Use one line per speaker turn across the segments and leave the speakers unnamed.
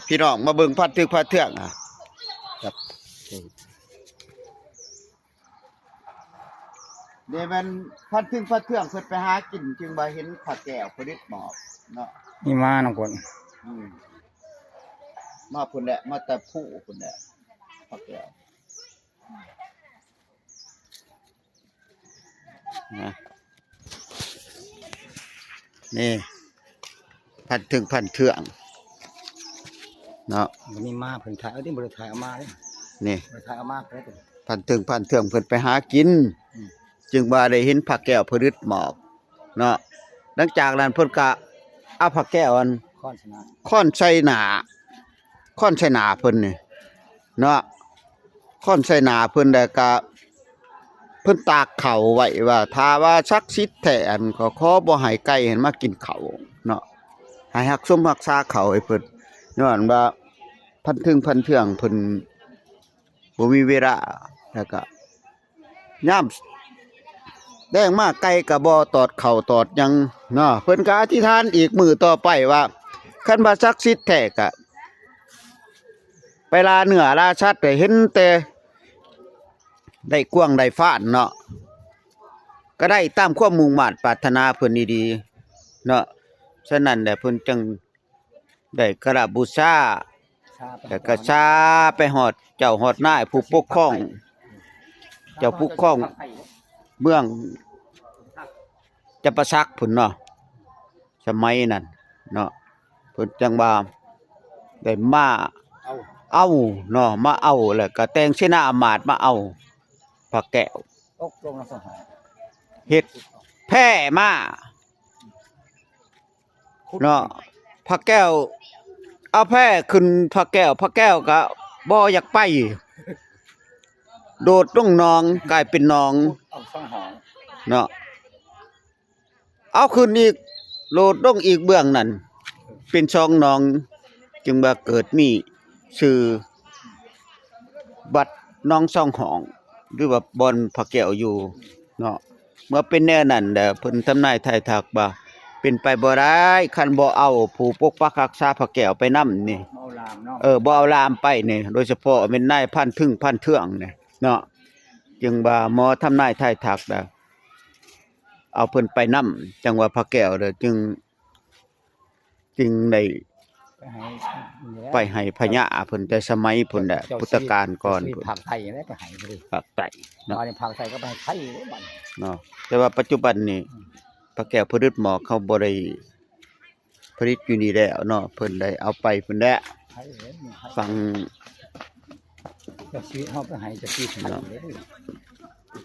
พี่น้องมาเบิ่งพัดทึกพัดเทืองครับเดี๋ยวมันพัดทึกพัดเทืองเพิ่นไปหากินจึงบ่เห็นผักแก้วผลิตหมอกเนาะ
นี่มาน้องคน
มาพุ่นแหละมาแต่ผู้พุ่นแหละผักแก้วนะนี่พัดทึกพัดเทืองเนาะ
วันนี้มาเพิ่นถ่ายที่บ่ได้ถ่ายเอามาเด้
นี่
บ่ได้ถ่ายเอามาเด้อ
พันเทืองเพิ่นไปหากินจึงว่าได้เห็นผักแก้วผลิตหมอกเนาะหลังจากนั้นเพิ่นก็เอาผักแก้วอันค้อนใส่หน้าเพิ่นนี่เนาะค้อนใส่หน้าเพิ่นแล้วก็เพิ่นตากข้าวไว้ว่าถ้าว่าศักดิ์สิทธิ์แท้อันก็ขอบ่ให้ไก่เห็นมากินข้าวเนาะให้รักษาข้าวให้เพิ่นย้อนว่าพันเทืองเพิ่นบ่มีเวลาแล้วก็ยามแดงมาไก่ก็บ่ตอดข้าวตอดหยังเนาะเพิ่นก็อธิษฐานอีกมื้อต่อไปว่าคันว่าศักดิ์สิทธิ์แท้ก็ไปลาเนื้อลาชัดได้เห็นแต่ได้กวางได้ฟ้านเนาะก็ได้ตามความมุ่งมั่นปรารถนาเพิ่นดีๆเนาะฉะนั้นแหละเพิ่นจึงได้กราบบูชาแล้วก็ชาไปฮอดเจ้าฮอดนายผู้ปกครองเจ้าปกครองเมืองจะประซักพุ่นเนาะสมัยนั้นเนาะเพิ่นจังว่าได้มาเอาเนาะมาเอาแล้วก็แต่งเสนาอำมาตย์มาเอาพระแก้ว
ตกลงแล้วสหาย
เฮ็ดแพ้มาเนาะพระแก้วเอาแพ้ขึ้นพระแก้วก็บ่อยากไปโดดลงหนองกลายเป็นหนองเนาะเอาขึ้นอีกโลดลงอีกเบื้องนั้นเป็นช่องหนองจึงว่าเกิดมีชื่อบัดหนองช่องหองหรือว่าบ่อนพระแก้วอยู่เนาะเมื่อเป็นแนวนั้นเด้อเพิ่นทำนายทายทักว่าเป็นไปบ่ได้คันบ่เอาผู้ปกปักรักษาพระแก้วไปนำนี่บ่เอาลามไปนี่โดยเฉพาะเป็นนายพันเทืองนี่เนาะจึงว่าหมอทำนายทายทักเด้อเอาเพิ่นไปนำจังว่าพระแก้วเด้อจึงได้ไปให้พญาเพิ่นแต่สมัยพุ่นแหละพุทธกาลก่อน
พุ่นภาคไทยได้ไปให้บ่ได้
ภาคใต้
เนาะภาคไทยก็ไปไทยเด้บัด
เนาะแต่ว่าปัจจุบันนี่พระแก้วผลิตหมอกเขาบ่ได้ผลิตอยู่นี่แล้วเนาะเพิ่นได้เอาไปเพิ่นแล้วฟัง
จะสิเฮาไปให้จะสิไทยเด้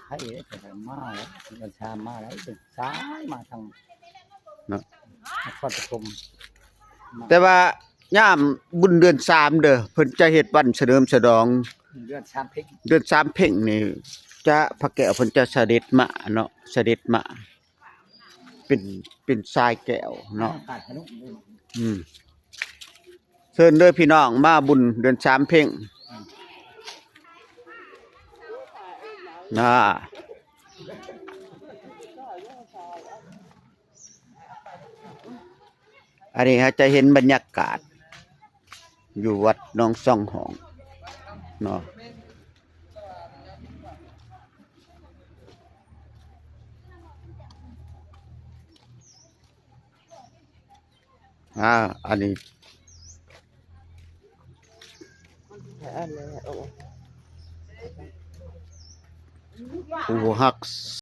ไทยเด้แต่มาแล้วกัญชามาแล้วซ้ายมาทาง
เนาะ
นครปฐม
แต่ว่ายามบุญเดือน3เด้อเพิ่นจะเฮ็ดวันเฉลิมฉลอง
เดือน3เพ็ง
นี่จะพระแก้วเพิ่นจะเสด็จมาเนาะเสด็จมาเป็นทรายแก้วเนาะเชิญเด้อพี่น้องมาบุญเดือน3เพ็งนะอันนี้จะเห็นบรรยากาศอยู่วัดหนองซ่องหองเนาะอันนี้ผู้ฮัก